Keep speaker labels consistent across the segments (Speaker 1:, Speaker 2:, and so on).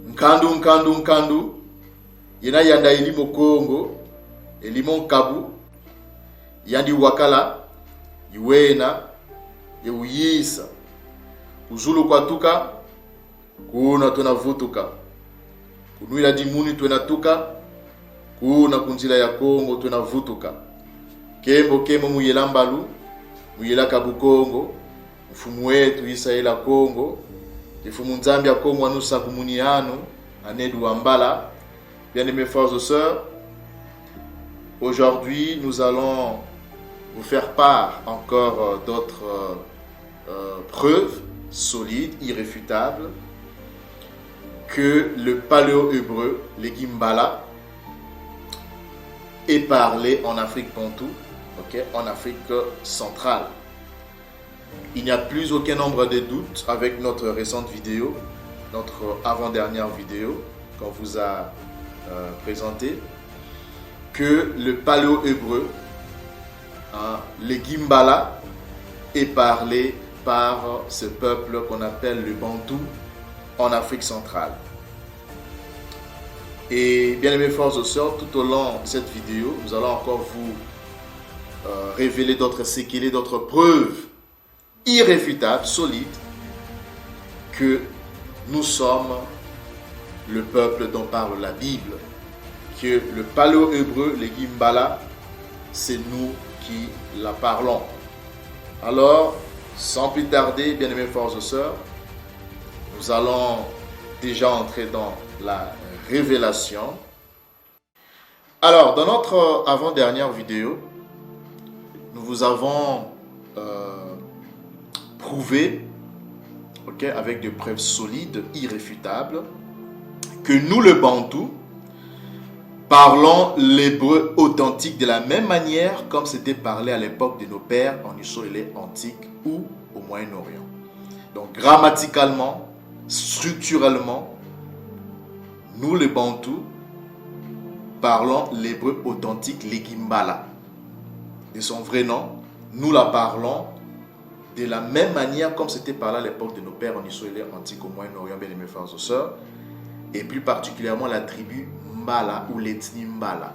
Speaker 1: Nkandu. Yena yanda elimo Congo, elimo Kabu, yandi wakala, iwena, yeuyisa. Kuzulu kwatuka, kuna tunavutuka. Kunuila dimuni tunatuka, kuna kunjila ya Congo tunavutuka. Kembo muyela mbalu, muyela Kabu Congo, mfumu wetu Isaela Congo, mfumu Nzambia Congo anusa kumuniano, anedu ambala. Bien-aimés frères et sœurs, aujourd'hui nous allons vous faire part encore d'autres preuves solides, irréfutables, que le paléo-hébreu, les Gimbala, est parlé en Afrique bantou, en Afrique centrale. Il n'y a plus aucun nombre de doutes avec notre récente vidéo, notre avant-dernière vidéo qu'on vous a présenté, que le paléo-hébreu, les Gimbala, est parlé par ce peuple qu'on appelle le Bantou en Afrique centrale. Et bien aimés frères et sœurs, tout au long de cette vidéo, nous allons encore vous révéler d'autres séquelles, d'autres preuves irréfutables, solides, que nous sommes le peuple dont parle la Bible, que le paléo-hébreu, les Gimbala, c'est nous qui la parlons. Alors, sans plus tarder, bien-aimés frères et sœurs, nous allons déjà entrer dans la révélation. Alors, dans notre avant-dernière vidéo, nous vous avons prouvé, avec des preuves solides, irréfutables, que nous, le Bantou, parlons l'hébreu authentique de la même manière comme c'était parlé à l'époque de nos pères en Israël antique ou au Moyen-Orient. Donc grammaticalement, structurellement, nous, les Bantous, parlons l'hébreu authentique, les Gimbala. De son vrai nom, nous la parlons de la même manière comme c'était parlé à l'époque de nos pères en Israël antique au Moyen-Orient, bien aimés frères et sœurs, et plus particulièrement la tribu Mbala ou l'ethnie Mbala.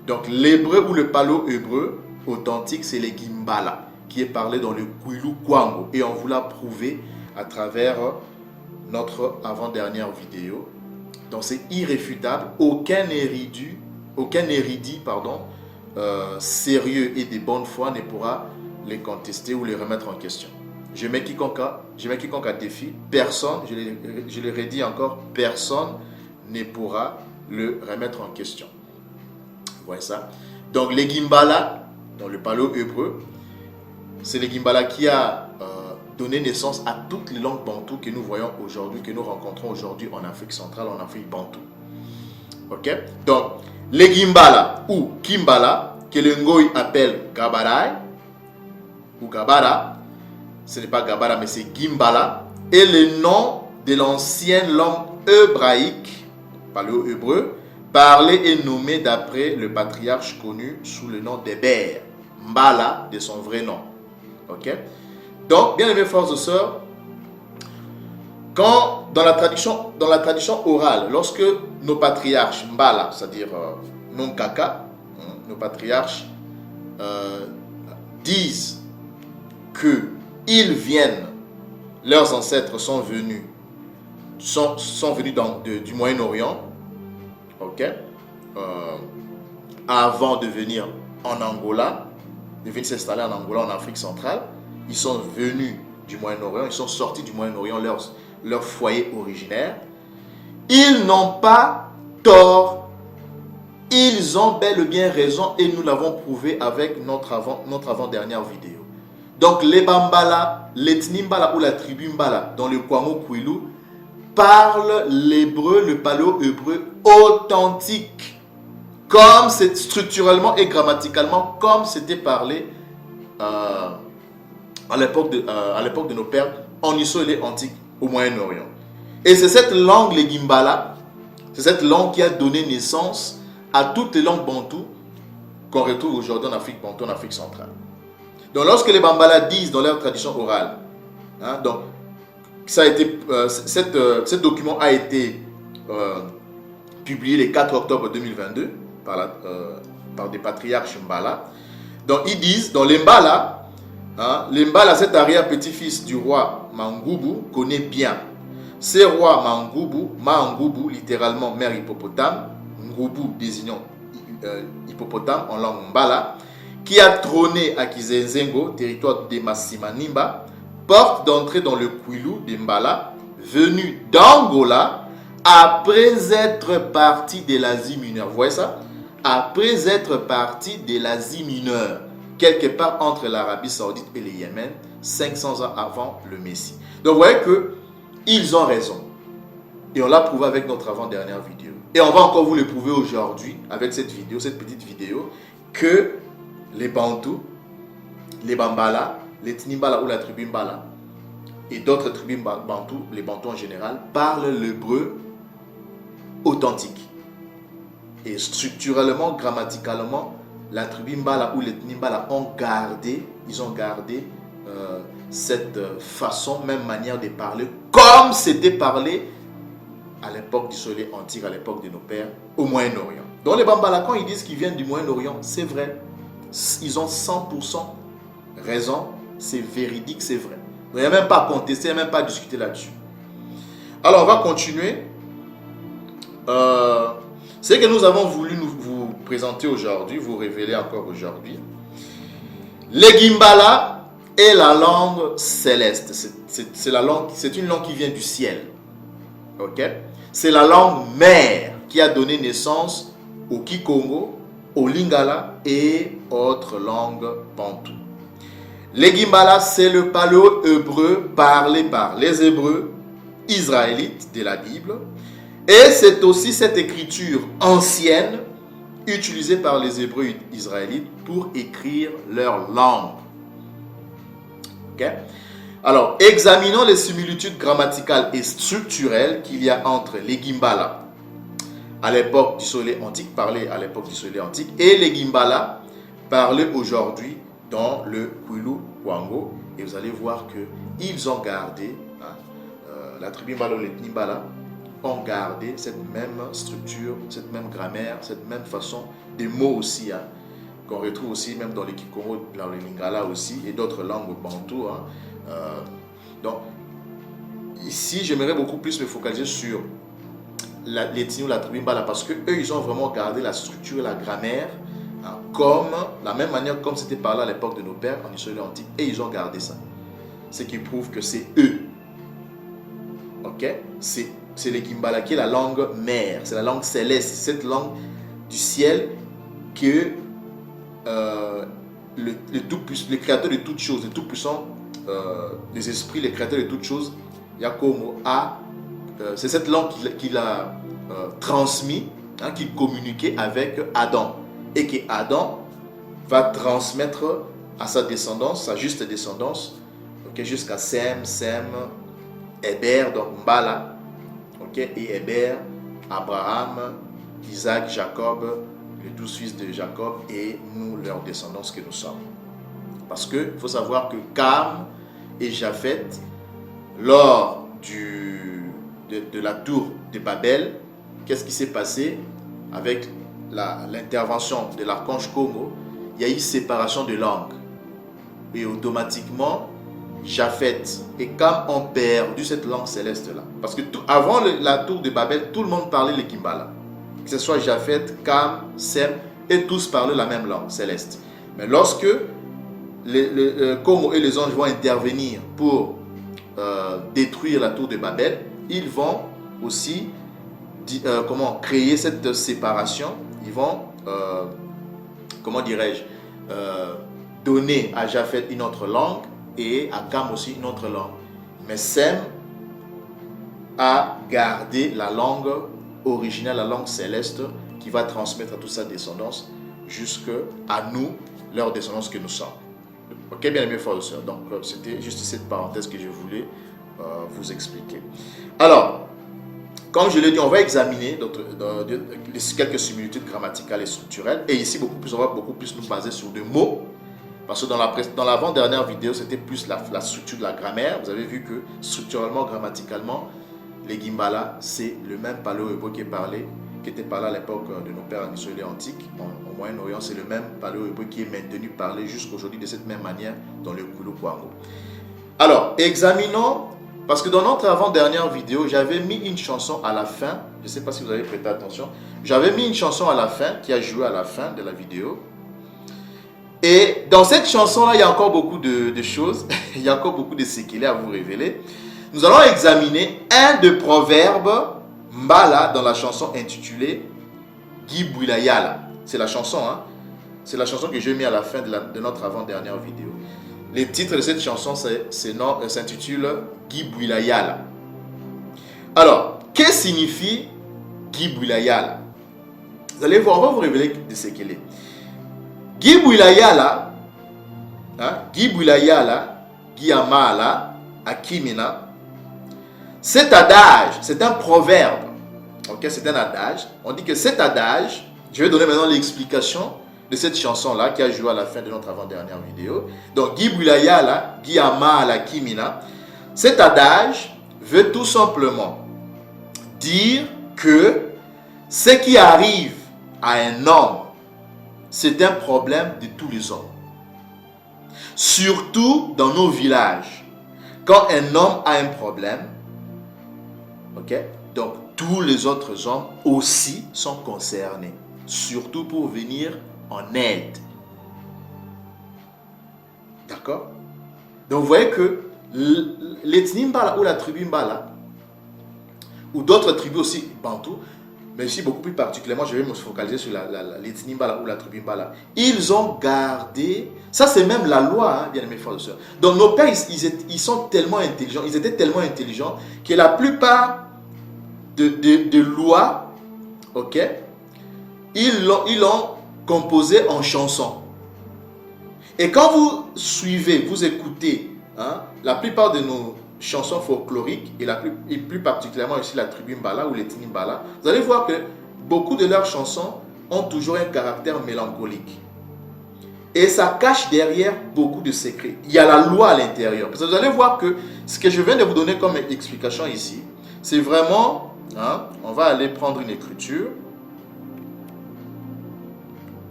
Speaker 1: Donc l'hébreu ou le paléo-hébreu authentique, c'est les Gimbala, qui est parlé dans le Kwilu Kwango. Et on vous l'a prouvé à travers notre avant-dernière vidéo. Donc c'est irréfutable, aucun érudit sérieux et de bonne foi ne pourra les contester ou les remettre en question. Je mets quiconque à défi, personne, je le redis encore, personne ne pourra le remettre en question. Vous voyez ça? Donc les Gimbala, dans le paléo-hébreu, c'est les Gimbala qui a donné naissance à toutes les langues bantoues que nous voyons aujourd'hui, que nous rencontrons aujourd'hui en Afrique centrale, en Afrique bantou. Ok? Donc, les Gimbala ou Kimbala, que le Ngoï appelle Gabarai ou Gabara, ce n'est pas Gabara mais c'est Gimbala, et le nom de l'ancienne langue hébraïque, paléo-hébreu, parlé et nommé d'après le patriarche connu sous le nom d'Héber, Mbala de son vrai nom. Ok? Donc, bien aimés frères et sœurs, quand dans la tradition orale, lorsque nos patriarches Mbala, c'est-à-dire Nonkaka, nos patriarches disent que ils viennent, leurs ancêtres sont venus du Moyen-Orient, avant de venir en Angola, de venir s'installer en Angola, en Afrique centrale. Ils sont venus du Moyen-Orient, ils sont sortis du Moyen-Orient, leur foyer originaire. Ils n'ont pas tort, ils ont bel et bien raison, et nous l'avons prouvé avec notre avant-dernière vidéo. Donc les Bambala, l'ethnie Mbala ou la tribu Mbala dans le Kwamo Kwilu parlent l'hébreu, le paléo-hébreu authentique, comme c'est structurellement et grammaticalement comme c'était parlé à l'époque de nos pères en Israël antique au Moyen-Orient. Et c'est cette langue, les Gimbala, c'est cette langue qui a donné naissance à toutes les langues bantoues qu'on retrouve aujourd'hui en Afrique bantou, en Afrique centrale. Donc lorsque les Bambala disent dans leur tradition orale, donc ce document a été publié le 4 octobre 2022 par des patriarches Mbala. Donc ils disent, dans les Mbala, l'Mbala, cet arrière-petit-fils du roi Mangubu, connaît bien. Ce roi Mangubu, Mangubu, littéralement mère hippopotame, Ngubu désignant hippopotame en langue Mbala, qui a trôné à Kizenzengo, territoire de Massimanimba, porte d'entrée dans le Kwilu de Mbala, venu d'Angola, après être parti de l'Asie mineure. Vous voyez ça? Après être parti de l'Asie mineure, quelque part entre l'Arabie Saoudite et le Yémen, 500 ans avant le Messie. Donc vous voyez qu'ils ont raison. Et on l'a prouvé avec notre avant-dernière vidéo. Et on va encore vous le prouver aujourd'hui avec cette vidéo, cette petite vidéo, que les Bantous, les Bambala, les Tnimbala ou la tribu Mbala et d'autres tribus Bantous, les Bantous en général, parlent l'hébreu authentique. Et structurellement, grammaticalement, la tribu Mbala ou les Tnimbala ont gardé cette façon, même manière de parler, comme c'était parlé à l'époque du soleil antique, à l'époque de nos pères, au Moyen-Orient. Donc les Bambala, quand ils disent qu'ils viennent du Moyen-Orient, c'est vrai. Ils ont 100% raison, c'est véridique, c'est vrai. Donc, il n'y a même pas à contester, il n'y a même pas à discuter là-dessus. Alors, on va continuer. Ce que nous avons voulu vous présenter aujourd'hui, vous révéler encore aujourd'hui. Les Gimbala est la langue céleste. C'est une langue qui vient du ciel. Ok? C'est la langue mère qui a donné naissance au Kikongo, au Lingala et autres langues bantoues. Les Gimbala, c'est le paléo-hébreu parlé par les Hébreux israélites de la Bible. Et c'est aussi cette écriture ancienne utilisée par les Hébreux israélites pour écrire leur langue. Okay? Alors, examinons les similitudes grammaticales et structurelles qu'il y a entre les Gimbala à l'époque du soleil antique, parlé à l'époque du soleil antique, et les Gimbala parlés aujourd'hui dans le Kwilu Wango. Et vous allez voir qu'ils ont gardé, la tribu Mbala ou les Tnimbala ont gardé cette même structure, cette même grammaire, cette même façon des mots aussi, qu'on retrouve aussi même dans les Kikongo, dans les Lingala aussi, et d'autres langues bantoues. Donc, ici, j'aimerais beaucoup plus me focaliser sur l'ethnie ou la tribu Mbala, parce qu'eux, ils ont vraiment gardé la structure, la grammaire, comme la même manière comme c'était parlé à l'époque de nos pères en Israël antique, et ils ont gardé ça. Ce qui prouve que c'est eux. Ok? C'est les Gimbala qui est la langue mère, c'est la langue céleste, c'est cette langue du ciel que le créateur de toutes choses, le tout puissant des esprits, le créateur de toutes choses, Yakomo c'est cette langue qu'il a transmis, qu'il communiquait avec Adam, et que Adam va transmettre à sa descendance, sa juste descendance, jusqu'à Sem, Héber, donc Mbala, et Héber, Abraham, Isaac, Jacob, les 12 fils de Jacob, et nous, leurs descendants que nous sommes. Parce qu'il faut savoir que Cam et Japhet, lors de la tour de Babel, qu'est-ce qui s'est passé avec l'intervention de l'archange Congo? Il y a eu séparation de langues. Et automatiquement, Japhet et Cam ont perdu cette langue céleste-là. Parce que avant la tour de Babel, tout le monde parlait le Gimbala. Que ce soit Japhet, Cam, Sem, et tous parlaient la même langue céleste. Mais lorsque les Congo et les anges vont intervenir pour détruire la tour de Babel, ils vont aussi créer cette séparation. Ils vont, donner à Japhet une autre langue et à Cam aussi une autre langue. Mais Sem a gardé la langue originale, la langue céleste, qui va transmettre à toute sa descendance jusqu'à nous, leur descendance que nous sommes. Ok, bien aimés frères et sœurs. Donc, c'était juste cette parenthèse que je voulais vous expliquer. Alors, comme je l'ai dit, on va examiner quelques similitudes grammaticales et structurelles. Et ici, on va beaucoup plus nous baser sur des mots. Parce que dans l'avant-dernière vidéo, c'était plus la structure de la grammaire. Vous avez vu que structurellement, grammaticalement, les Gimbala, c'est le même paléo-hébreu qui était parlé à l'époque de nos pères en Israël antique, au Moyen-Orient, c'est le même paléo-hébreu qui est maintenu parlé jusqu'aujourd'hui de cette même manière dans le Kulu-Kwango. Alors, examinons, parce que dans notre avant-dernière vidéo, j'avais mis une chanson à la fin, je ne sais pas si vous avez prêté attention, j'avais mis une chanson à la fin, qui a joué à la fin de la vidéo. Et dans cette chanson-là, il y a encore beaucoup de choses, il y a encore beaucoup de séquelles à vous révéler. Nous allons examiner un des proverbes Mbala dans la chanson intitulée Gibouilayala. C'est la chanson, hein? C'est la chanson que j'ai mis à la fin de notre avant-dernière vidéo. Le titre de cette chanson s'intitule Gibouilayala. Alors, qu'est-ce que signifie Gibouilayala? Vous allez voir, on va vous révéler de ce qu'elle est. Gibouilayala, Gibouilayala, Guiamala, Akimina. Cet adage, c'est un proverbe. Ok, c'est un adage. On dit que cet adage, je vais donner maintenant l'explication de cette chanson-là qui a joué à la fin de notre avant-dernière vidéo. Donc, Gibouilayala, Guiamala, Kimina. Cet adage veut tout simplement dire que ce qui arrive à un homme, c'est un problème de tous les hommes. Surtout dans nos villages. Quand un homme a un problème, ok, donc tous les autres hommes aussi sont concernés. Surtout pour venir en aide. D'accord? Donc vous voyez que l'ethnie Mbala ou la tribu Mbala, ou d'autres tribus aussi, Bantou, mais ici beaucoup plus particulièrement, je vais me focaliser sur l'ethnie Mbala ou la tribu Mbala. Ils ont gardé, ça c'est même la loi, hein, bien aimés frères et sœurs. Donc nos pères, ils sont tellement intelligents, ils étaient tellement intelligents que la plupart de lois, ok, ils l'ont composé en chansons. Et quand vous suivez, vous écoutez, hein, la plupart de nos chansons folkloriques, et plus particulièrement ici la tribu Mbala ou l'ethnie Mbala, vous allez voir que beaucoup de leurs chansons ont toujours un caractère mélancolique. Et ça cache derrière beaucoup de secrets. Il y a la loi à l'intérieur. Parce que vous allez voir que ce que je viens de vous donner comme explication ici, c'est vraiment, hein, on va aller prendre une écriture.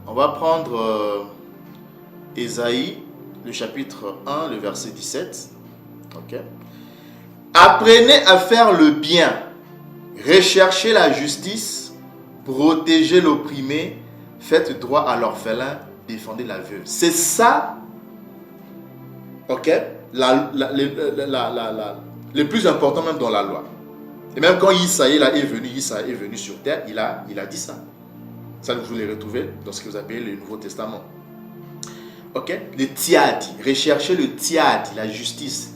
Speaker 1: On va prendre Ésaïe, le chapitre 1, le verset 17. Ok. Apprenez à faire le bien, recherchez la justice, protégez l'opprimé, faites droit à l'orphelin, défendez la veuve. C'est ça, ok, le plus important même dans la loi. Et même quand Isaïe est venu sur terre, il a dit ça. Ça, vous les retrouvez dans ce que vous appelez le Nouveau Testament. Ok? Le tiadi. Recherchez le tiadi, la justice.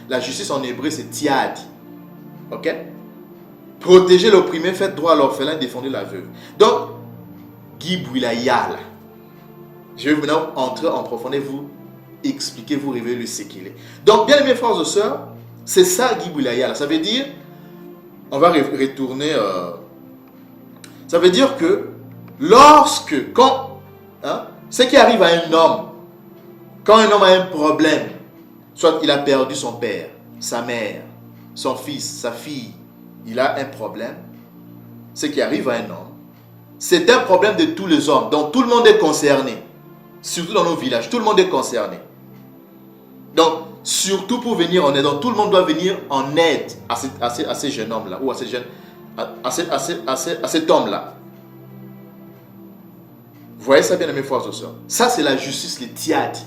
Speaker 1: La justice en hébreu, c'est tiadi. Ok? Protégez l'opprimé, faites droit à l'orphelin, défendez la veuve. Donc, Gibouilayala. Je vais maintenant entrer en profondeur, vous expliquer, vous révéler ce qu'il est. Donc, bien aimés frères et sœurs, c'est ça Gibouilayala. Ça veut dire, on va retourner, ça veut dire que ce qui arrive à un homme, quand un homme a un problème, soit il a perdu son père, sa mère, son fils, sa fille, il a un problème, ce qui arrive à un homme, c'est un problème de tous les hommes, donc tout le monde est concerné, surtout dans nos villages, tout le monde est concerné. Donc, surtout pour venir en aide, donc tout le monde doit venir en aide à ces jeunes hommes-là, ou à cet homme-là. Vous voyez ça, bien aimés frères et sœurs. Ça, c'est la justice, les tiadi,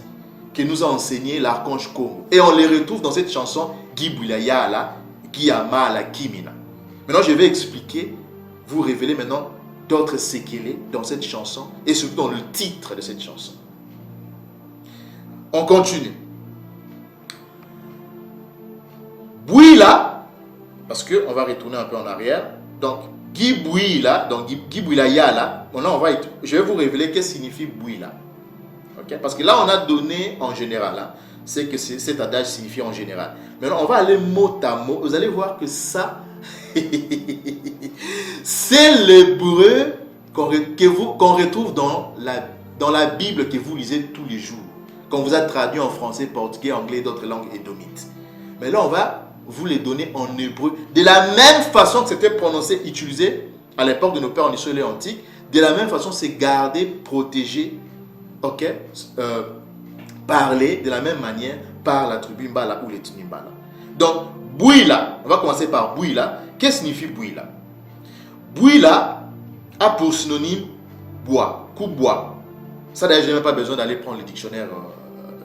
Speaker 1: que nous a enseigné l'archange Congo. Et on les retrouve dans cette chanson Gibouilayala, Guiamala, Kimina. Maintenant, je vais expliquer, vous révéler maintenant d'autres séquelles dans cette chanson et surtout dans le titre de cette chanson. On continue. Bouila, parce qu'on va retourner un peu en arrière. Donc, Gibouila, donc Gibouilayala. Maintenant, je vais vous révéler qu'est-ce que signifie Bouila. Okay? Parce que là, on a donné en général. Hein, c'est que cet adage signifie en général. Maintenant, on va aller mot à mot. Vous allez voir que ça, c'est l'hébreu qu'on retrouve dans la Bible que vous lisez tous les jours. Qu'on vous a traduit en français, portugais, anglais et d'autres langues édomites. Mais là, on va vous les donnez en hébreu. De la même façon que c'était prononcé, utilisé à l'époque de nos pères en Israël antique, de la même façon, c'est gardé, protégé, ok, parlé de la même manière par la tribu Mbala ou l'ethnie Mbala. Donc, Bouila, on va commencer par Bouila. Qu'est-ce que signifie Bouila? Bouila a pour synonyme bois, coupe bois. Ça d'ailleurs, je n'ai même pas besoin d'aller prendre le dictionnaire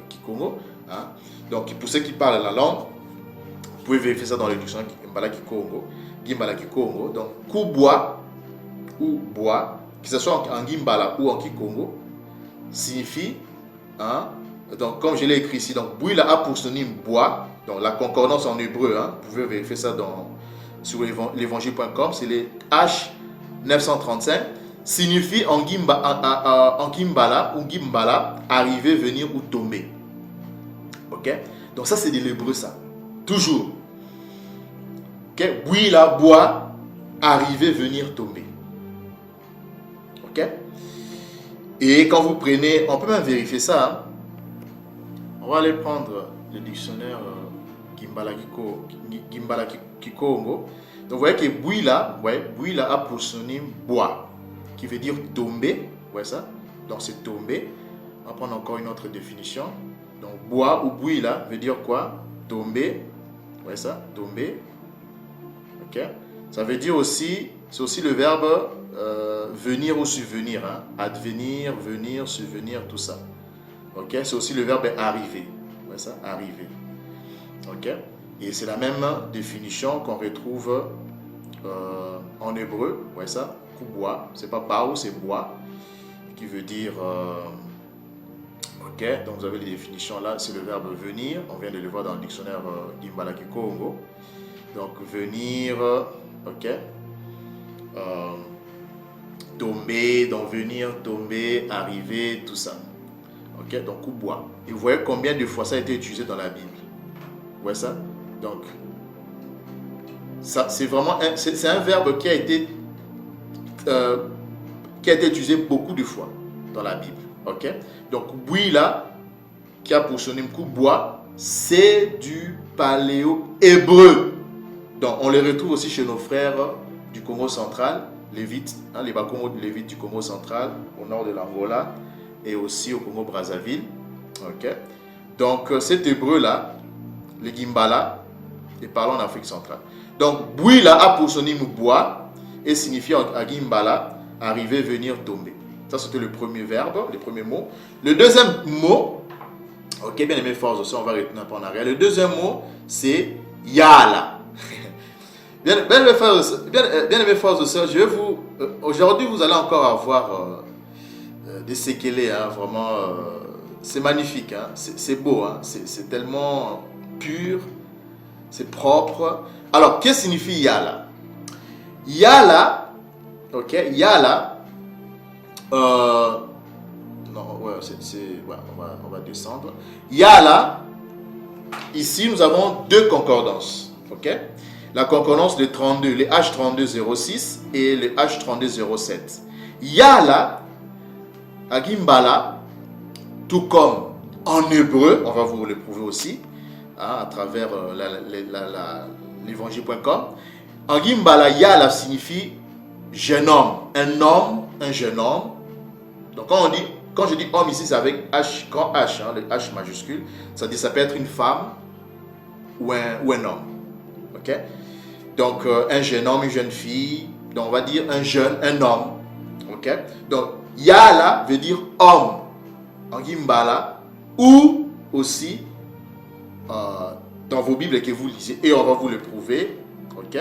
Speaker 1: Kikongo. Hein. Donc, pour ceux qui parlent la langue, vous pouvez vérifier ça dans le dictionnaire Mbala Kikongo. Gimbala Kikongo. Donc, coupe bois ou bois, que ce soit en Gimbala ou en Kikongo, signifie, hein, donc comme je l'ai écrit ici, donc Bouila a pour synonyme bois, donc la concordance en hébreu, hein, vous pouvez vérifier ça sur l'évangile.com, c'est les H935, signifie en Gimbala ou Gimbala, arriver, venir ou tomber. Ok? Donc ça c'est de l'hébreu ça, toujours. Ok? Bouila, bois, arriver, venir, tomber. Ok? Et quand vous prenez, on peut même vérifier ça. Hein. On va aller prendre le dictionnaire Gimbala Kikongo. Donc vous voyez que Bouila, Bouila a pour synonyme bois, qui veut dire tomber. Ouais, ça. Donc c'est tomber. On va prendre encore une autre définition. Donc bois ou Bouila veut dire quoi? Tomber. Ouais, ça. Tomber. Ok. Ça veut dire aussi, c'est aussi le verbe venir ou subvenir, hein? Advenir, venir, subvenir, tout ça. Ok, c'est aussi le verbe arriver. Ouais, ça, arriver. Ok, et c'est la même définition qu'on retrouve en hébreu. Ouais, ça, bois. C'est pas pao, c'est bois, qui veut dire. Ok, donc vous avez les définitions là. C'est le verbe venir. On vient de le voir dans le dictionnaire Gimbala Kikongo. Donc venir. Ok. Tomber, donc venir, tomber, arriver, tout ça. Ok, donc bois. Et vous voyez combien de fois ça a été utilisé dans la Bible. Vous voyez ça? Donc, ça, c'est vraiment c'est un verbe qui a été utilisé beaucoup de fois dans la Bible. Ok, donc Bouila, qui a pour son nom bois, c'est du paléo-hébreu. Donc, on les retrouve aussi chez nos frères du Congo central. Lévites, hein, les Bakongo de Lévites du Congo central, au nord de l'Angola et aussi au Congo Brazzaville. Ok. Donc cet hébreu-là, le Gimbala, est parlé en Afrique centrale. Donc Bouila a pour son nom bois et signifie à Gimbala arriver, venir, tomber. Ça c'était le premier verbe, le premier mot. Le deuxième mot, ok, bien aimé force aussi, on va retenir un peu en arrière. Le deuxième mot, c'est Yala. Bien aimé frères et sœurs, je vais vous... aujourd'hui, vous allez encore avoir des séquelles, hein, vraiment... c'est magnifique, hein, c'est beau, hein, c'est tellement pur, c'est propre. Alors, qu'est-ce que signifie Yala? Yala, ok, Yala... non, ouais, ouais, on va descendre. Yala, ici, nous avons deux concordances, ok? La concordance de 32, les H3206 et les H3207. Yala, à Gimbala, tout comme en hébreu, on va vous le prouver aussi, hein, à travers l'évangile.com. En Gimbala, Yala signifie jeune homme, un jeune homme. Donc quand je dis homme ici, c'est avec H, grand H, hein, le H majuscule, ça peut être une femme ou un homme. Ok? Donc, un jeune homme, une jeune fille. Donc, on va dire un homme. Ok? Donc, Yala veut dire homme en Gimbala ou aussi dans vos Bibles que vous lisez. Et on va vous le prouver. Ok?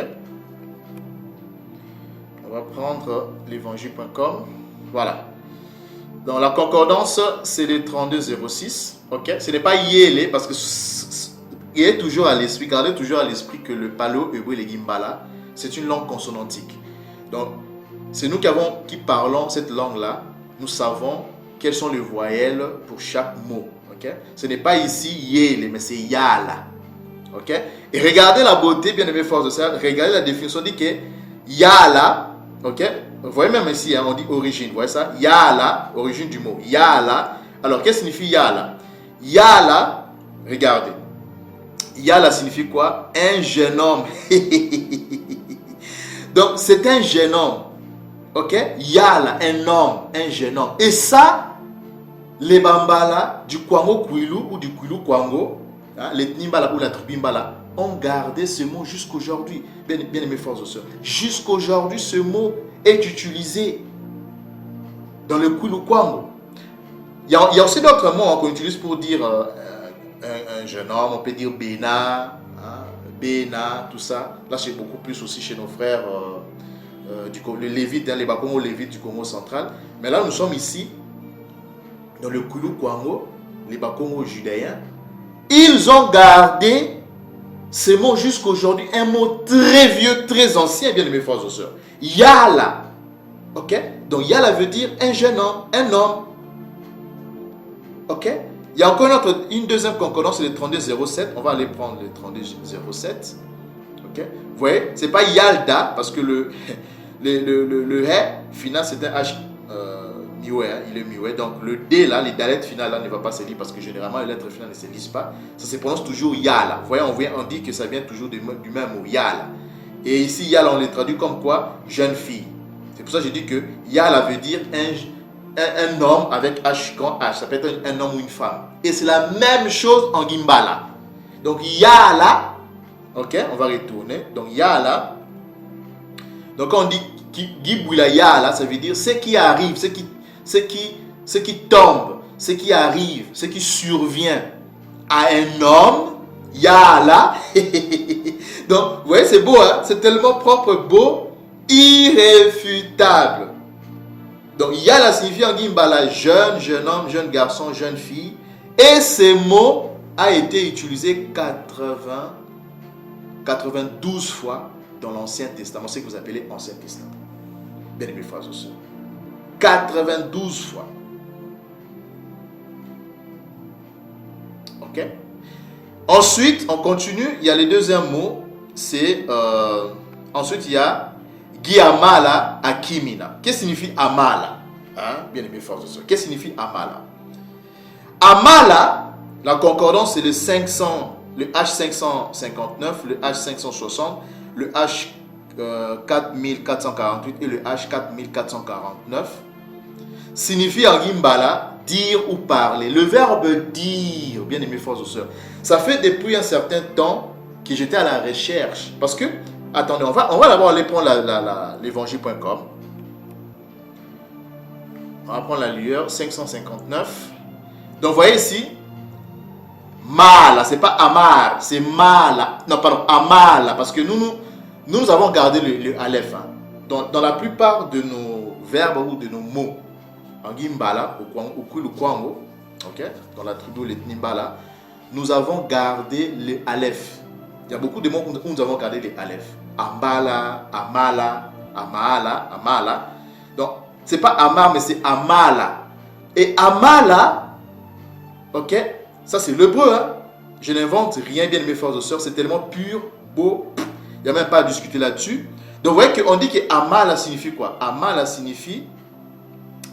Speaker 1: On va prendre l'évangile.com. Voilà. Dans la concordance, c'est le 3206. Ok? Ce n'est pas Yélé parce que il est toujours à l'esprit, gardez toujours à l'esprit que le paléo-hébreu et le Gimbala, c'est une langue consonantique. Donc, c'est nous qui parlons cette langue-là, nous savons quelles sont les voyelles pour chaque mot. Okay? Ce n'est pas ici Yéle, mais c'est Yala. Okay? Et regardez la beauté, bien aimé force de ça, regardez la définition, on dit que Yala, ok? Vous voyez même ici, hein, on dit origine, vous voyez ça? Yala, origine du mot. Yala, alors qu'est-ce que signifie Yala? Yala, regardez. Yala signifie quoi? Un jeune homme. Donc, c'est un jeune homme. Ok? Yala, un homme, un jeune homme. Et ça, les Bambala du Kwango Kwilu ou du Kwilu Kwango, hein, les Nimbala ou la tribu Mbala, ont gardé ce mot jusqu'aujourd'hui. Bien aimés frères et sœurs. Jusqu'aujourd'hui, ce mot est utilisé dans le Kwilu Kwango. Il y a aussi d'autres mots qu'on utilise pour dire un jeune homme. On peut dire Bena, hein, Bena, tout ça. Là, c'est beaucoup plus aussi chez nos frères les Lévites, hein, les Bakongo Lévites du Congo central. Mais là, nous sommes ici, dans le Kwilu Kwango, les Bakongo judaïens. Ils ont gardé ce mot jusqu'aujourd'hui, un mot très vieux, très ancien, bien aimés frères et sœurs. Yala. Ok? Donc Yala veut dire un jeune homme, un homme. Ok? Il y a encore une deuxième concordance, c'est le 3207. On va aller prendre le 3207. Ok? Vous voyez? C'est pas Yalda, parce que le He final c'est un H mioué, hein, il est mioué. Donc le D là, les lettres finales là ne va pas se lire parce que généralement les lettres finales ne se lisent pas. Ça se prononce toujours Yala. Vous voyez, on dit que ça vient toujours du même mot Yala. Et ici Yala on les traduit comme quoi? Jeune fille. C'est pour ça que je dis que Yala veut dire un homme avec H quand H. Ça peut être un homme ou une femme. Et c'est la même chose en Gimbala. Donc Yala, ok, on va retourner. Donc Yala. Donc quand on dit Gibouila Yala, ça veut dire ce qui arrive, ce qui tombe, ce qui arrive, ce qui survient à un homme, Yala. Donc, vous voyez, c'est beau, hein? C'est tellement propre, beau, irréfutable. Donc, Yala signifie en Gimbala jeune, jeune homme, jeune garçon, jeune fille. Et ce mot a été utilisé 92 fois dans l'Ancien Testament, ce que vous appelez Ancien Testament. Bien aimés frères et sœurs. 92 fois. Ok? Ensuite, on continue. Il y a le deuxième mot. C'est ensuite, il y a Giamala Akimina. Qu'est-ce que signifie Amala? Hein? Bien aimés frères et sœurs. Qu'est-ce que signifie Amala? Amala, la concordance, c'est le H559, le H560, le H4448 et le H4449. Signifie en Gimbala dire ou parler. Le verbe dire, bien aimés frères et sœurs, ça fait depuis un certain temps que j'étais à la recherche. Parce que, attendez, on va d'abord aller prendre l'évangile.com. On va prendre la lueur 559. Donc, vous voyez ici, Mala, c'est pas Amar, c'est Mala. Non, pardon, Amala, parce que nous avons gardé le Aleph. Hein. Dans la plupart de nos verbes ou de nos mots, en Gimbala, au Kwilu Kwango, okay, dans la tribu les Nimbala, nous avons gardé le Aleph. Il y a beaucoup de mots où nous avons gardé le Aleph. Ambala, Amala, Amala, Amala. Donc, c'est pas Amar, mais c'est Amala. Et Amala, ok, ça c'est l'hébreu. Hein? Je n'invente rien, bien mes frères et sœurs, c'est tellement pur, beau, il n'y a même pas à discuter là-dessus. Donc, vous voyez qu'on dit que Amala signifie quoi? Amala signifie,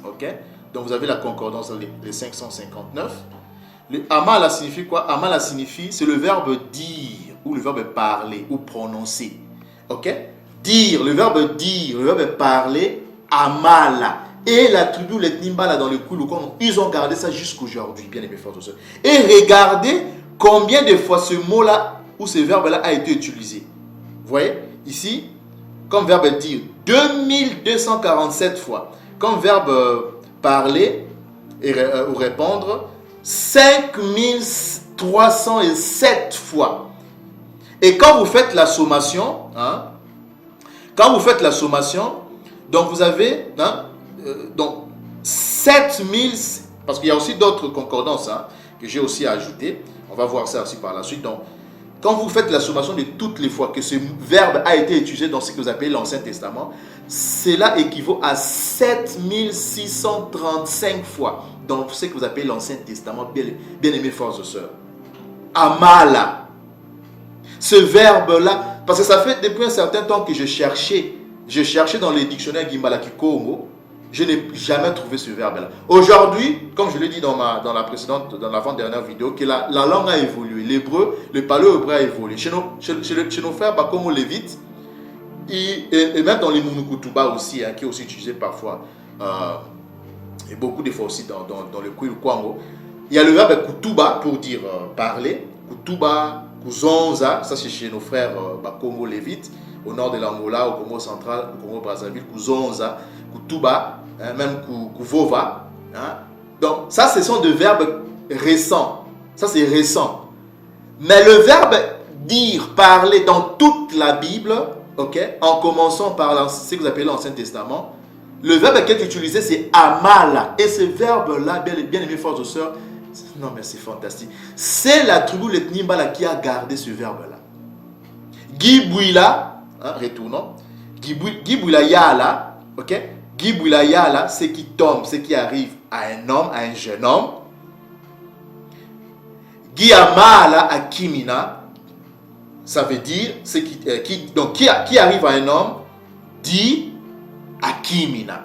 Speaker 1: ok, donc vous avez la concordance, les 559. Le Amala signifie quoi? Amala signifie, c'est le verbe dire, ou le verbe parler, ou prononcer. Ok? Dire, le verbe dire, le verbe parler, Amala. Et la tribu, les Nimbala dans le Kwilu Kwango, ils ont gardé ça jusqu'aujourd'hui, bien aimés frères et sœurs. Et regardez combien de fois ce mot-là, ou ce verbe-là a été utilisé. Vous voyez? Ici, comme verbe dire, 2247 fois. Comme verbe parler ou répondre, 5307 fois. Et quand vous faites la sommation, hein, donc vous avez, hein, donc 7000, parce qu'il y a aussi d'autres concordances hein, que j'ai aussi ajoutées. On va voir ça aussi par la suite. Donc, quand vous faites la sommation de toutes les fois que ce verbe a été utilisé dans ce que vous appelez l'Ancien Testament, cela équivaut à 7635 fois dans ce que vous appelez l'Ancien Testament, bien aimés frères et sœurs. Amala. Ce verbe-là, parce que ça fait depuis un certain temps que je cherchais dans les dictionnaires Gimbala Kikongo, Je n'ai jamais trouvé ce verbe-là. Aujourd'hui, comme je l'ai dit dans l'avant-dernière vidéo, que la langue a évolué. L'hébreu, le paléo-hébreu a évolué. Chez nos frères Bakomo Lévites, et même dans les Munukutuba aussi, qui est aussi utilisé parfois, et beaucoup de fois aussi dans le Kwilu Kwango, il y a le verbe kutuba pour dire parler, kutuba, kuzonza, ça c'est chez nos frères Bakongo Lévites, au nord de l'Angola, au Congo central, au Congo Brazzaville, kuzonza, kutuba, même kuvova. Donc ça, ce sont des verbes récents. Ça c'est récent. Mais le verbe dire, parler dans toute la Bible, en commençant par ce que vous appelez l'Ancien Testament, le verbe qui est utilisé, c'est amala. Et ce verbe-là, bien aimé frères et sœurs, non mais c'est fantastique. C'est la tribu de Nimbala qui a gardé ce verbe-là. Gibouila, retournons. Gibouila yala, Gibouila yala, c'est qui tombe, c'est qui arrive à un homme, à un jeune homme. Giamala à Kimina, ça veut dire, c'est qui arrive à un homme, dit Akimina.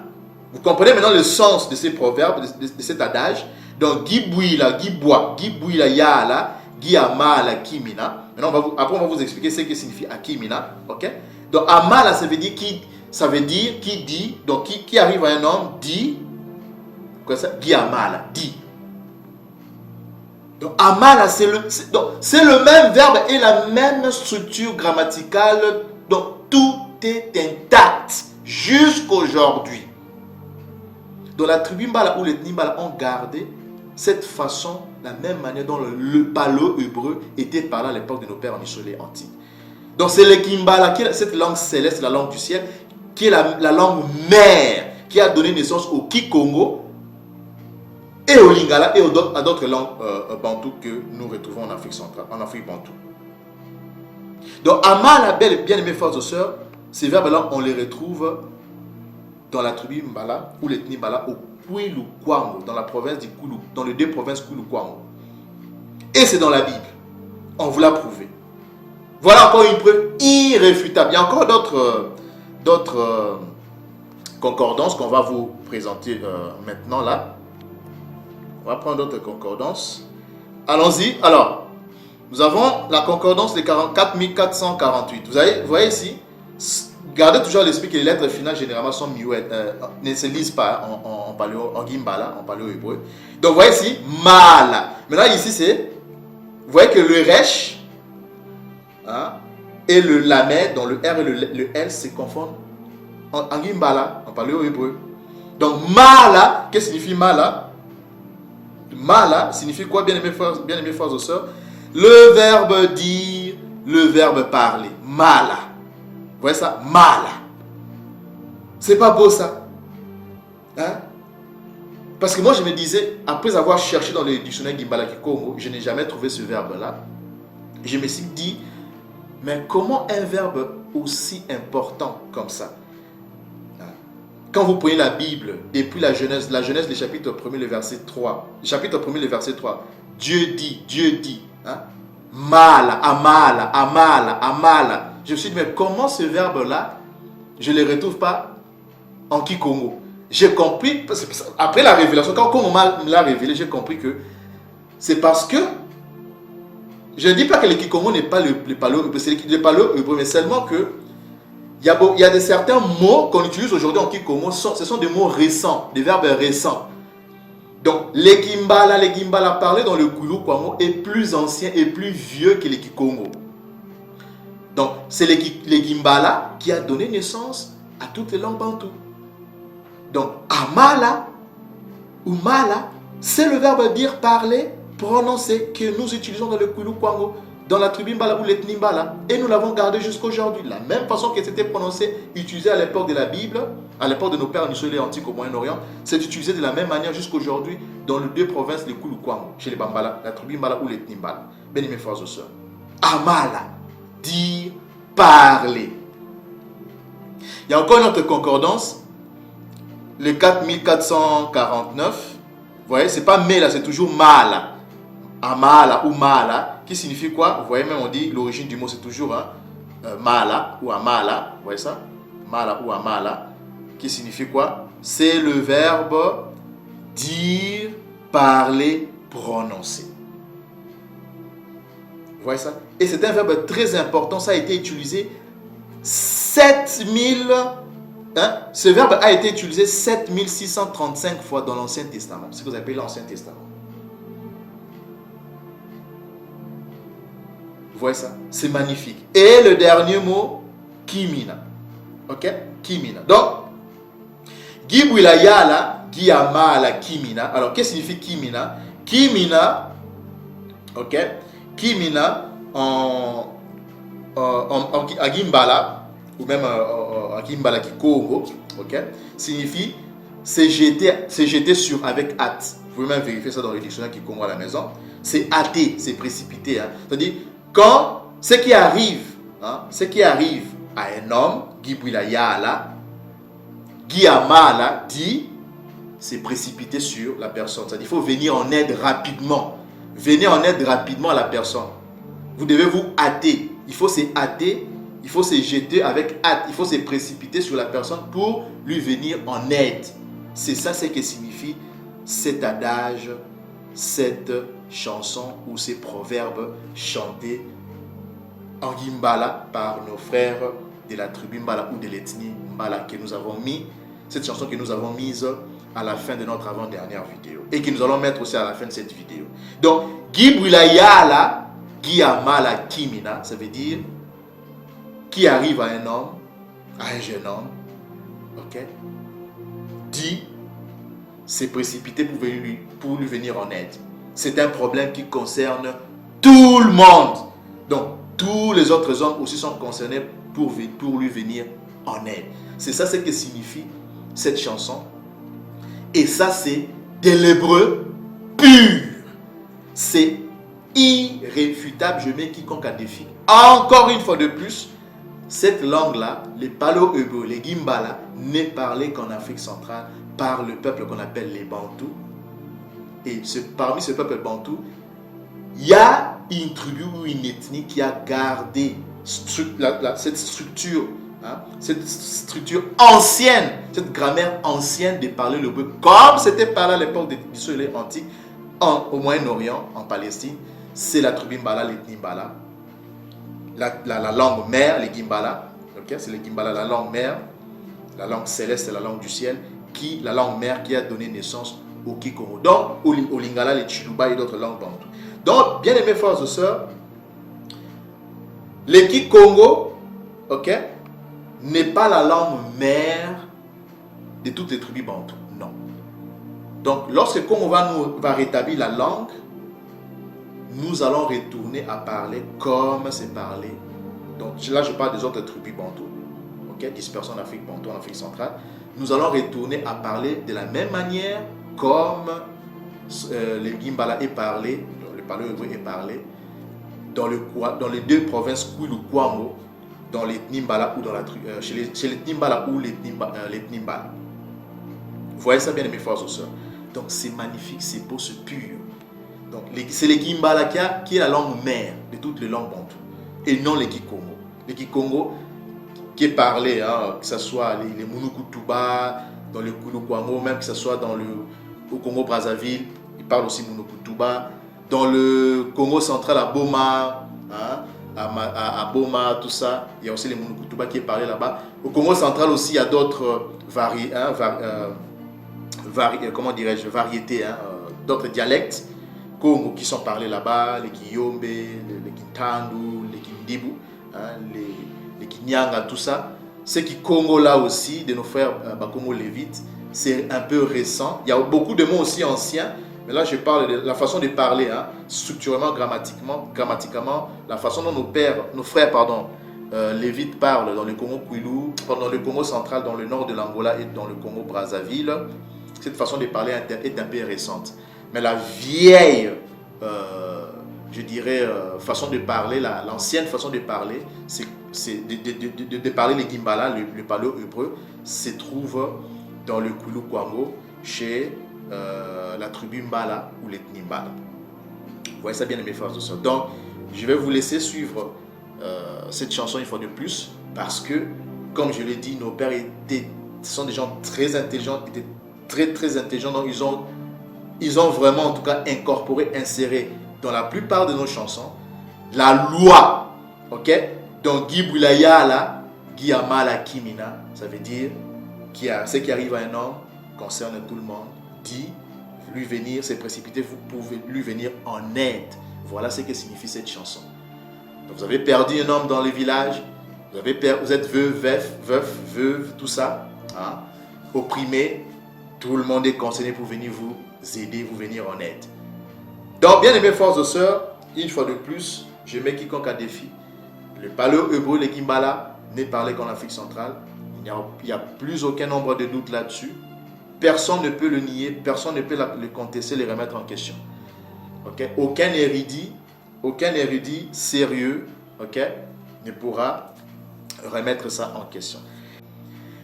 Speaker 1: Vous comprenez maintenant le sens de ces proverbes, de cet adage. Donc, Gibouila, Gibouila Yala, Giamala Kimina. Maintenant, après, on va vous expliquer ce que signifie Akimina. Donc, Amala, ça veut dire qui dit, donc qui arrive à un homme, dit, quoi ça? Giamala, dit. Donc, Amala, c'est le même verbe et la même structure grammaticale. Donc, tout est intact jusqu'aujourd'hui. Dans la tribu Mbala ou l'ethnie Mbala ont gardé cette façon, la même manière dont le paléo-hébreu était parlé à l'époque de nos pères en Michelet antique. Donc c'est le Kimbala, cette langue céleste, la langue du ciel, qui est la langue mère, qui a donné naissance au Kikongo et au Lingala et à d'autres langues bantoues que nous retrouvons en Afrique centrale, en Afrique bantoue. Donc Amala, bien aimés frères et sœurs, ces verbes-là, on les retrouve dans la tribu Mbala ou l'ethnie Mbala au Kwilu Kwango, dans la province du Kwilu, dans les deux provinces Kwilu Kwango. Et c'est dans la Bible. On vous l'a prouvé. Voilà encore une preuve irréfutable. Il y a encore d'autres concordances qu'on va vous présenter maintenant là. On va prendre d'autres concordances. Allons-y. Alors, nous avons la concordance de 4448. Vous voyez ici, gardez toujours à l'esprit que les lettres finales généralement sont muettes, ne se lisent pas en Gimbala, en paléo-hébreu. Donc, vous voyez ici, Mala. Maintenant, ici, vous voyez que le Resh et le Lamed, dont le R et le L se confondent en Gimbala, en paléo-hébreu. Donc, Mala, qu'est-ce que signifie Mala? Mala signifie quoi, bien aimés frères et sœurs? Le verbe dire, le verbe parler. Mala. Vous voyez ça? Mala. C'est pas beau ça? Parce que moi je me disais, après avoir cherché dans le dictionnaire Gimbala Kikongo, je n'ai jamais trouvé ce verbe-là. Je me suis dit, mais comment un verbe aussi important comme ça? Quand vous prenez la Bible, depuis la Genèse, le chapitre 1er, le verset 3. Le chapitre 1er, le verset 3. Dieu dit. Mala, amala, amala, amala. Je me suis dit, mais comment ce verbe-là, je ne le retrouve pas en Kikongo? J'ai compris, après la révélation, quand on me l'a révélé, j'ai compris que c'est parce que, je ne dis pas que le Kikongo n'est pas le paléo-hébreu, c'est le paléo-hébreu, mais seulement que il y a certains mots qu'on utilise aujourd'hui en Kikongo, ce sont des mots récents, des verbes récents. Donc, les Gimbala parlé dans le Kwilu Kwango est plus ancien et plus vieux que les Kikongo. Donc, c'est les Gimbala qui a donné naissance à toutes les langues bantoues. Donc, Amala ou Mala, c'est le verbe dire, parler, prononcer que nous utilisons dans le Kwilu Kwango, dans la tribu Mbala ou l'ethnie Mbala. Et nous l'avons gardé jusqu'à aujourd'hui. La même façon que c'était prononcé, utilisé à l'époque de la Bible, à l'époque de nos pères Michelet antiques au Moyen-Orient, c'est utilisé de la même manière jusqu'à aujourd'hui dans les deux provinces, le Kwilu Kwango, chez les Bambala, la tribu Mbala ou l'ethnie Mbala. Bien mes frères et sœurs. Amala, dire, parler. Il y a encore une autre concordance, le 4449. Vous voyez, c'est pas Mela, c'est toujours Mala. Amala ou Mala, qui signifie quoi? Vous voyez, même on dit l'origine du mot, c'est toujours Mala ou Amala. Vous voyez ça? Mala ou Amala. qui signifie quoi? C'est le verbe dire, parler, prononcer. Vous voyez ça? Et c'est un verbe très important, ça a été utilisé 7000, ce verbe a été utilisé 7635 fois dans l'Ancien Testament, ce que vous appelez l'Ancien Testament. Vous voyez ça? C'est magnifique. Et le dernier mot, Kimina. Ok? Kimina. Donc, Gibwilayala, Giyamala, Kimina. Alors, qu'est-ce que signifie Kimina? Kimina, ok? Kimina, à Gimbala, ou même à Gimbala Kikongo, ok? Signifie c'est jeter sur avec hâte. Vous pouvez même vérifier ça dans le dictionnaire Kikongo à la maison. C'est hâter, c'est précipité. Hein? C'est-à-dire, quand ce qui arrive à un homme, Gibwilayala, Giyamala, dit, c'est précipité sur la personne. C'est-à-dire, il faut venir en aide rapidement. Venez en aide rapidement à la personne. Vous devez vous hâter. Il faut se hâter, il faut se jeter avec hâte. Il faut se précipiter sur la personne pour lui venir en aide. C'est ça ce que signifie cet adage, cette chanson ou ces proverbes chantés en Gimbala par nos frères de la tribu Mbala ou de l'ethnie Mbala que nous avons mis, cette chanson que nous avons mise à la fin de notre avant-dernière vidéo et que nous allons mettre aussi à la fin de cette vidéo. Donc, Gibwilayala, Giyamala, Kimina, ça veut dire qui arrive à un homme, à un jeune homme, ok, dit, s'est précipité pour lui venir en aide. C'est un problème qui concerne tout le monde. Donc, tous les autres hommes aussi sont concernés pour lui venir en aide. C'est ça ce que signifie cette chanson. Et ça, c'est de l'hébreu pur. C'est irréfutable. Je mets quiconque à défi. Encore une fois de plus, cette langue-là, les paléo-hébreux, les Gimbala, n'est parlée qu'en Afrique centrale par le peuple qu'on appelle les Bantous. Et parmi ce peuple Bantou, il y a une tribu ou une ethnie qui a gardé cette structure, cette structure ancienne, cette grammaire ancienne de parler l'hébreu, comme c'était parlé à l'époque des Israéliens antiques, au Moyen-Orient, en Palestine. C'est la tribu Mbala, l'ethnie Mbala. La langue mère, les Gimbala, okay? C'est les Gimbala, la langue mère, la langue céleste, la langue du ciel, la langue mère qui a donné naissance au Kikongo. Donc, au Lingala, les Chiluba et d'autres langues bantou. Donc, bien aimés frères et sœurs, le Kikongo, ok, n'est pas la langue mère de toutes les tribus bantou. Non. Donc, lorsque Congo va rétablir la langue, nous allons retourner à parler comme c'est parlé. Donc, là, je parle des autres tribus bantou, ok, dispersées en Afrique bantou, en Afrique centrale. Nous allons retourner à parler de la même manière comme le Gimbala est parlé, le paléo-hébreu est parlé dans les deux provinces Kwilu Kwango, dans l'ethnie Mbala ou chez l'ethnie Mbala ou l'ethnie Mbala. Vous voyez ça bien, mes frères et sœurs. Donc c'est magnifique, c'est beau, c'est pur. Donc c'est le Gimbala qui est la langue mère de toutes les langues bantou et non le Kikongo. Le Kikongo qui est parlé, que ce soit les Munukutuba, dans le Kwilu Kwango, même que ce soit au Congo-Brazzaville, ils parlent aussi Munukutuba. Dans le Congo central, à Boma, à Boma, tout ça, il y a aussi les Munukutuba qui est parlé là-bas. Au Congo central aussi, il y a d'autres variétés, d'autres dialectes Congo qui sont parlés là-bas, les Kiyombe, les Kintandu, les Kindibu, les Kinyanga, tout ça. Ce qui Congo là aussi, de nos frères Bakongo Lévites, c'est un peu récent. Il y a beaucoup de mots aussi anciens, mais là je parle de la façon de parler, structurellement, grammaticalement, la façon dont nos frères Lévites parlent dans le Congo Kwilu, dans le Congo central, dans le nord de l'Angola et dans le Congo Brazzaville. Cette façon de parler est un peu récente. Mais la vieille, je dirais, façon de parler, l'ancienne façon de parler, c'est de parler les Gimbala, le paléo-hébreu, se trouve dans le Kwilu Kwango, chez la tribu Mbala ou l'ethnie Mbala. Vous voyez ça bien, mes frères et sœurs. Donc, je vais vous laisser suivre cette chanson une fois de plus, parce que, comme je l'ai dit, nos pères étaient ce sont des gens très intelligents, très intelligents, donc ils ont vraiment en tout cas incorporé, inséré dans la plupart de nos chansons la loi, ok? Donc Guy Boulaya là, Guy Amala Kimina, ça veut dire ce qui arrive à un homme concerne tout le monde, dit lui venir, c'est précipité, vous pouvez lui venir en aide. Voilà ce que signifie cette chanson. Donc vous avez perdu un homme dans le village, vous êtes veuve, tout ça, hein, opprimé, tout le monde est concerné pour venir vous aider, vous venir en aide. Donc, bien aimés frères et sœurs, une fois de plus, je mets quiconque à défi. Le paléo-hébreu, le Kimbala, n'est parlé qu'en Afrique centrale. Il n'y a plus aucun nombre de doutes là-dessus. Personne ne peut le nier, personne ne peut le contester, le remettre en question. Okay? Aucun érudit sérieux, okay, ne pourra remettre ça en question.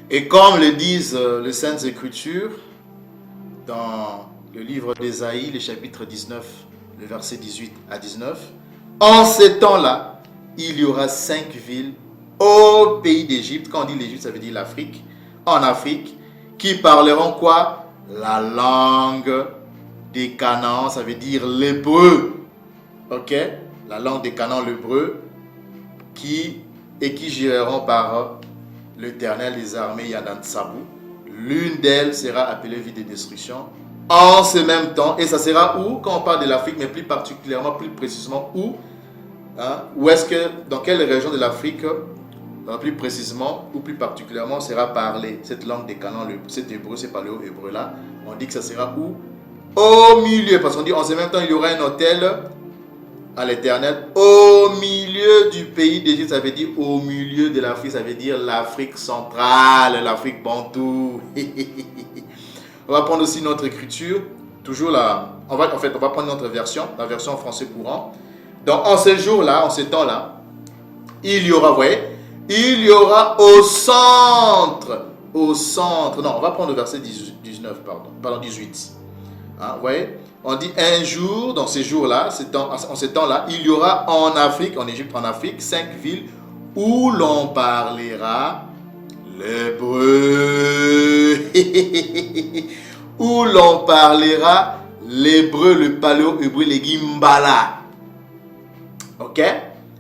Speaker 1: Et comme le disent les Saintes Écritures, dans le livre d'Ésaïe, le chapitre 19, le verset 18 à 19, en ces temps-là, il y aura 5 villes au pays d'Égypte. Quand on dit l'Égypte, ça veut dire l'Afrique. En Afrique, qui parleront quoi? La langue des Canaan, ça veut dire l'hébreu. Ok? La langue des Canaan, l'hébreu, qui géreront par l'Éternel des armées Yadan-Sabou. L'une d'elles sera appelée ville de destruction. En ce même temps, et ça sera où? Quand on parle de l'Afrique, mais plus particulièrement, plus précisément où? Hein? Où est-ce que, dans quelle région de l'Afrique, plus précisément ou plus particulièrement, sera parlée cette langue des Canaan, cet hébreu, c'est parlé au hébreu là. On dit que ça sera où? Au milieu, parce qu'on dit en ce même temps, il y aura un autel à l'Éternel au milieu du pays d'Égypte, ça veut dire au milieu de l'Afrique, ça veut dire l'Afrique centrale, l'Afrique bantou. On va prendre aussi notre écriture, toujours là, on va prendre notre version, la version en français courant. Donc en ce jour-là, en ce temps-là, il y aura, vous voyez, il y aura au centre, non, on va prendre le verset 19, pardon 18. Hein, vous voyez, on dit un jour, dans ces jours-là, en ces temps-là, il y aura en Afrique, en Égypte, en Afrique, 5 villes où l'on parlera l'hébreu. Où l'on parlera l'hébreu, le paléo-hébreu, les Gimbala. Ok?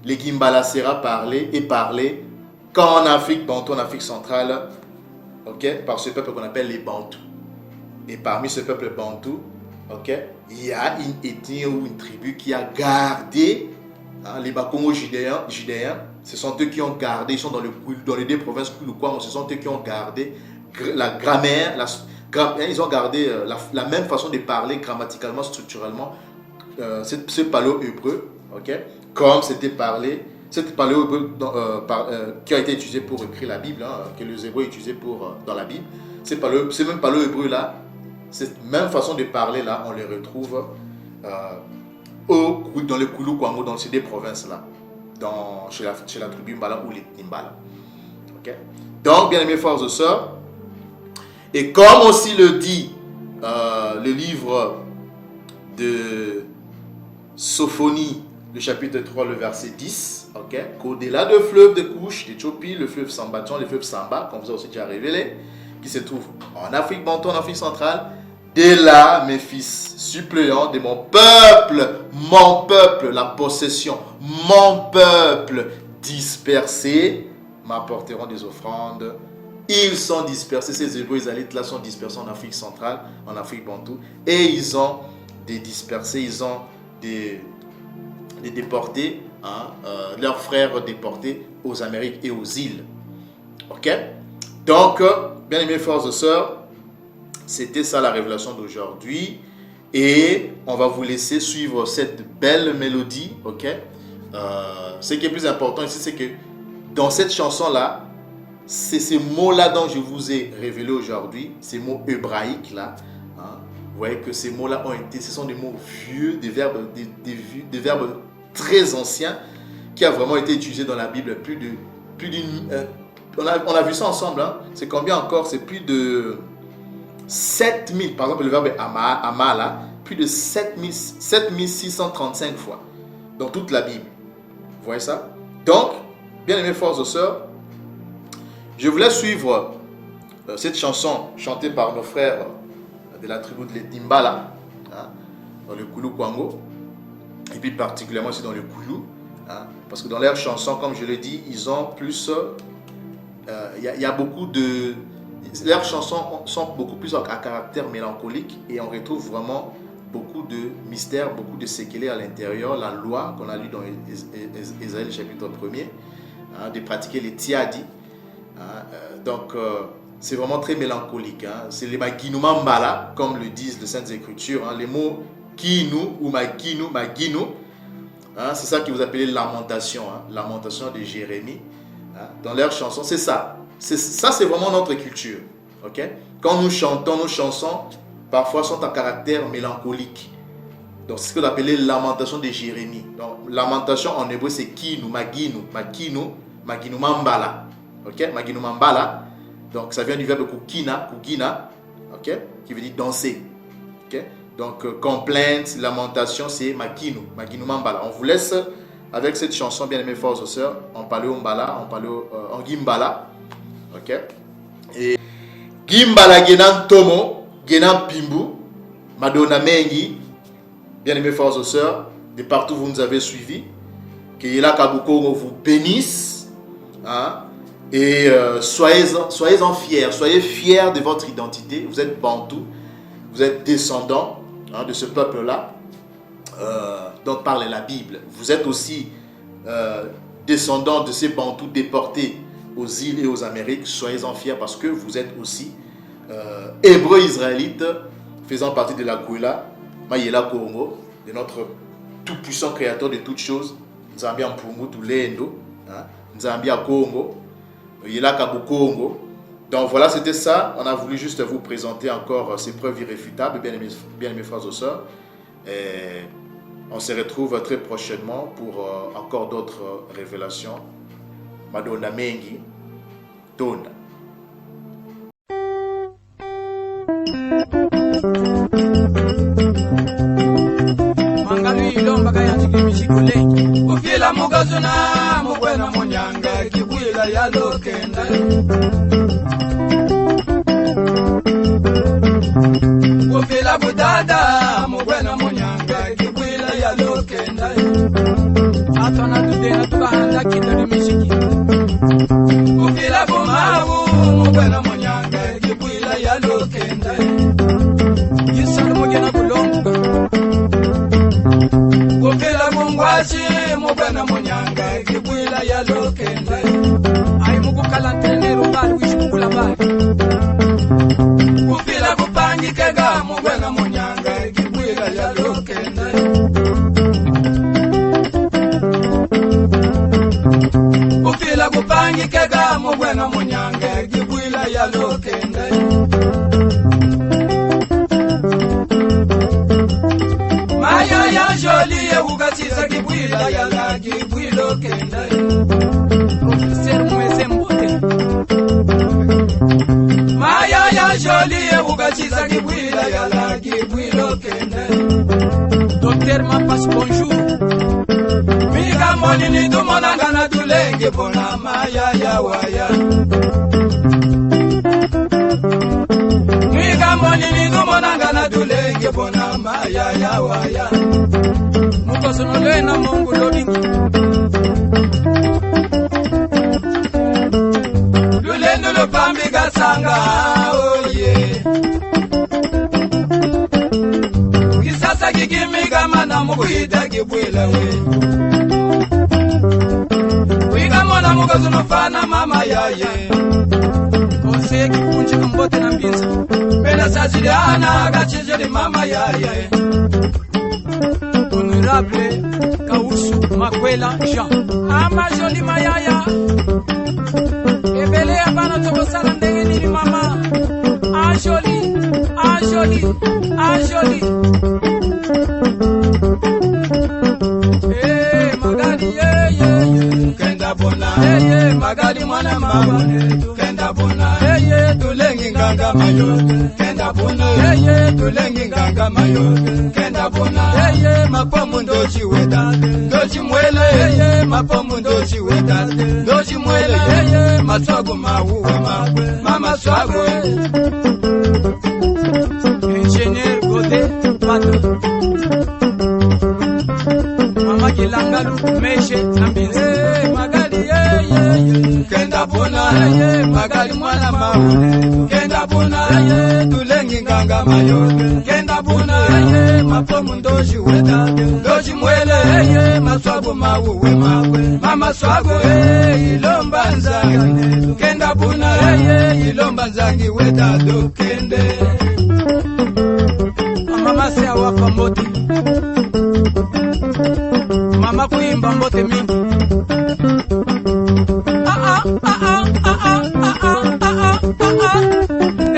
Speaker 1: Les Gimbala sera parlé qu'en Afrique, Bantou, en Afrique centrale, ok, par ce peuple qu'on appelle les Bantous. Et parmi ce peuple Bantou, ok, il y a une ethnie ou une tribu qui a gardé, hein, les Bakongo judéens, ce sont eux qui ont gardé, ils sont dans les deux provinces, ce sont eux qui ont gardé la grammaire, ils ont gardé la même façon de parler grammaticalement, structurellement, ce paléo-hébreu, ok, comme c'était parlé, cette paléo-hébreu qui a été utilisé pour écrire la Bible, hein, que les Hébreux utilisaient dans la Bible, ce même paléo-hébreu là, cette même façon de parler là, on les retrouve dans les Koulou Kwango, dans ces deux provinces là, chez la tribu Mbala ou les Nimbala. Okay? Donc, bien aimés frères et sœurs, et comme aussi le dit le livre de Sophonie, le chapitre 3, le verset 10, okay, qu'au-delà de fleuve de Couche, d'Éthiopie, le fleuve Sambatjon, le fleuve Samba, comme vous avez aussi déjà révélé, qui se trouve en Afrique Bantou, en Afrique centrale, dès là, mes fils suppléants de mon peuple, la possession, mon peuple dispersé, m'apporteront des offrandes. Ils sont dispersés, ces Hébreux israélites là sont dispersés en Afrique centrale, en Afrique Bantou, et ils ont des dispersés, ils ont des déportés, hein, leurs frères déportés aux Amériques et aux îles. Ok? Donc, bien aimés frères et sœurs, c'était ça la révélation d'aujourd'hui. Et on va vous laisser suivre cette belle mélodie. Ok? Ce qui est plus important ici, c'est que dans cette chanson-là, c'est ces mots-là dont je vous ai révélé aujourd'hui, ces mots hébraïques là. Hein, vous voyez que ces mots-là ce sont des mots vieux, des verbes très anciens qui a vraiment été utilisés dans la Bible. On a vu ça ensemble. Hein, c'est combien encore? C'est plus de 7000. Par exemple, le verbe ama là, plus de 7635 fois dans toute la Bible. Vous voyez ça? Donc, bien aimés frères et sœurs, je voulais suivre cette chanson chantée par nos frères de la tribu de l'Edimbala, hein, dans le Koulou Kwango, et puis particulièrement aussi dans le Koulou, hein, parce que dans leurs chansons, comme je l'ai dit, ils ont plus, y a beaucoup de, leurs chansons sont beaucoup plus à caractère mélancolique et on retrouve vraiment beaucoup de mystères, beaucoup de séquelles à l'intérieur, la loi qu'on a lu dans Ésaïe chapitre 1er, hein, de pratiquer les tiadi, hein, donc c'est vraiment très mélancolique, hein. C'est les maginu mambala, comme le disent les Saintes Écritures, hein, les mots kinu ou maginu, hein, c'est ça que vous appelez lamentation, hein, lamentation de Jérémie, hein, dans leurs chansons, c'est ça. Ça, c'est vraiment notre culture. Okay? Quand nous chantons, nos chansons, parfois sont à caractère mélancolique. Donc, c'est ce qu'on appelle lamentation de Jérémie. Donc, lamentation en hébreu, c'est kinu, maginu mambala. Okay? Maginu mambala. Donc, ça vient du verbe kukina, okay? Qui veut dire danser. Okay? Donc, complainte, lamentation, c'est maginu mambala. On vous laisse avec cette chanson, bien aimés frères et sœurs, on parlait au mbala, on parlait en gimbala. Ok? Et gimbala genan tomo, genan pimbu, madonna mengi, bien aimés frères et sœurs, de partout où vous nous avez suivis, que Yela Kabuko vous bénisse, hein? Et soyez-en fiers, soyez fiers de votre identité. Vous êtes Bantou, vous êtes descendants, hein, de ce peuple-là, dont parle la Bible. Vous êtes aussi descendants de ces Bantous déportés aux îles et aux Amériques. Soyez-en fiers parce que vous êtes aussi hébreux israélites faisant partie de la Kouila, Mayela Congo, de notre tout-puissant créateur de toutes choses, Nzambi Ampungu Tulendo, Nzambi à Congo, Yela Kabu Congo. Donc voilà, c'était ça. On a voulu juste vous présenter encore ces preuves irréfutables, bien aimés frères et sœurs. Et on se retrouve très prochainement pour encore d'autres révélations. Madonna Mengi, Tonda.
Speaker 2: Mangalui ilomba kaya chikimishikule Ufila mugazuna mugwena monyanga Kibuila ya lokenda Ufila budada mugwena monyanga Kibuila ya lokenda Atona tudena tukahanda kitari mishiki Ufila bumavu mugwena monyanga Kibuila ya lokenda Yisana mugena kulonga Ufila mungwashi mugwena monyanga Kibuila ya lokenda Ay mugukala ntenero bali wishukula bali Ufila kupangi kega mugwena monyanga Kibuila ya lokenda Ufila kupangi kega mugwena monyanga Kibuila ya lokenda Maya ya jolie ukatisa Kibuila ya la Kibuilo kenda Professeur Mweze Mbote Maya ya jolie ukatisa Kibuila ya la Kibuilo kenda Docteur Mapas bonjour Mika moni ni dumonanga na tulenge bona Maya ya waya Mika moni ni dumonanga na tulenge bona Maya ya waya Mukoso nole na Mungu lodingi Lulendo lopambi gasanga oye Kisasa kikimiga mana mukuhita Kibuila we Wika mona mukoso nofana mama yaye Kose kipunchi kumbote na mbinza Pena saziliana kachijeli mama yaye Honorable Kausu Makwela Jean Ama joli mayaya Ebele abana toko sala ndenge nini mama Anjoli Magali kenda bona Magali mwana mama kenda bona tulengi nganga mayote kenda buna yeye tulengi nganga mayote kenda buna yeye mapomu ndochi weta ndochi mwele yeye mapomu ndochi weta ndochi mwele yeye maswago mauwe mama swago Engineer Gode Pato Mama Kilangalu Meshe Nambinze Magali ye Kenda bona ye Magali mwana maune Kenda bona ye Tulengi nganga mayote Kenda bona ye Mapomu ndoshi weta Ndoshi mwele ye Maswago mauwe mama swago ye Ilomba nzangi Kenda bona ye Ilomba nzangi weta dokende Mama se awapa mbote Mama kuimba mbote mingi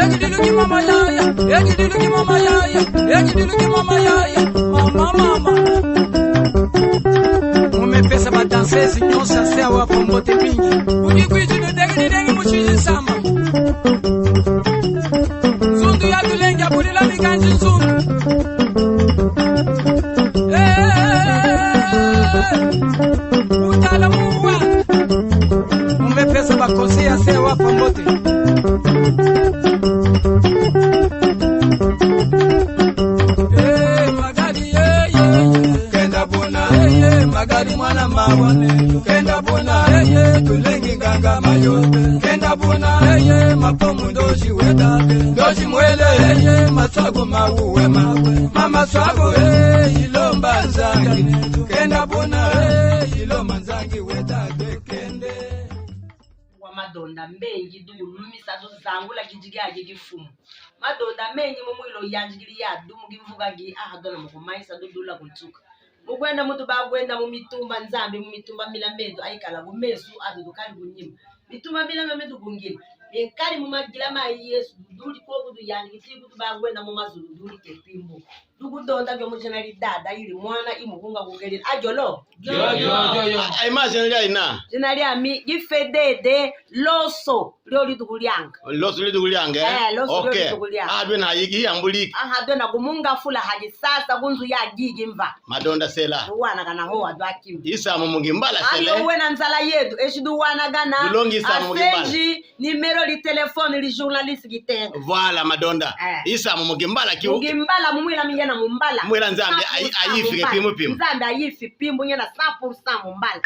Speaker 2: Egidiluki mama yaya Egidiluki mama yaya Egidiluki mama yaya Mama Mumepesa badansezi nyonsa se awapa mbote mingi Ujikwiji nudegididengi muchizi sama Zundu ya tulengi abulila mikanji zundu Utala muwa Umepesa bakosi ya sewa pambote Magari Kenda bona Magari mwana mawane Kenda bona Tulengi nganga mayote Kenda bona Mapomu ndoshi weta Ndoshi mwele Maswago mauwe mama swago Ilomba nzangi Kenda bona Ilomba nzangi weta dekende
Speaker 3: Wa madonda mengi du lumisa do zangula kijigaje gifumu madonda mengi mumwilo yanjigiri ya du mugimvuga gi dona mukumaisa do dula kutuka mugwenda mutu bagwenda mu mitumba nzambe mu mitumba milamedo aikala bumesu adudukali bunyima mitumba milamedo gungila ekali mu magila ma Yesu duli ko budu yanjigiri kutu bagwenda mu mazulu duli kepimbo dugudonda byo mujenali dada ili mwana imukunga kugelera ajolo
Speaker 4: yo imagine lya ina
Speaker 3: jenali ami gifedede loso lyo lidugulyanga
Speaker 4: okay adwe na yigi yambuliki
Speaker 3: adwe na kumunga fula haji sasa kunzu ya gigi mva
Speaker 4: madonda sela
Speaker 3: wana kana ho adwaki
Speaker 4: isa mu mungimbala sele
Speaker 3: ayo wena nzala yedu eshidu wana gana
Speaker 4: dulongisa mu mungimbala
Speaker 3: numero li telefone li journaliste gitenga
Speaker 4: voilà madonda isa mu mungimbala ki
Speaker 3: mungimbala mumwila mingena mumbala
Speaker 4: mwila nzambe ayifike pimo
Speaker 3: nzambe ayifi pimbo nyena 100% mumbala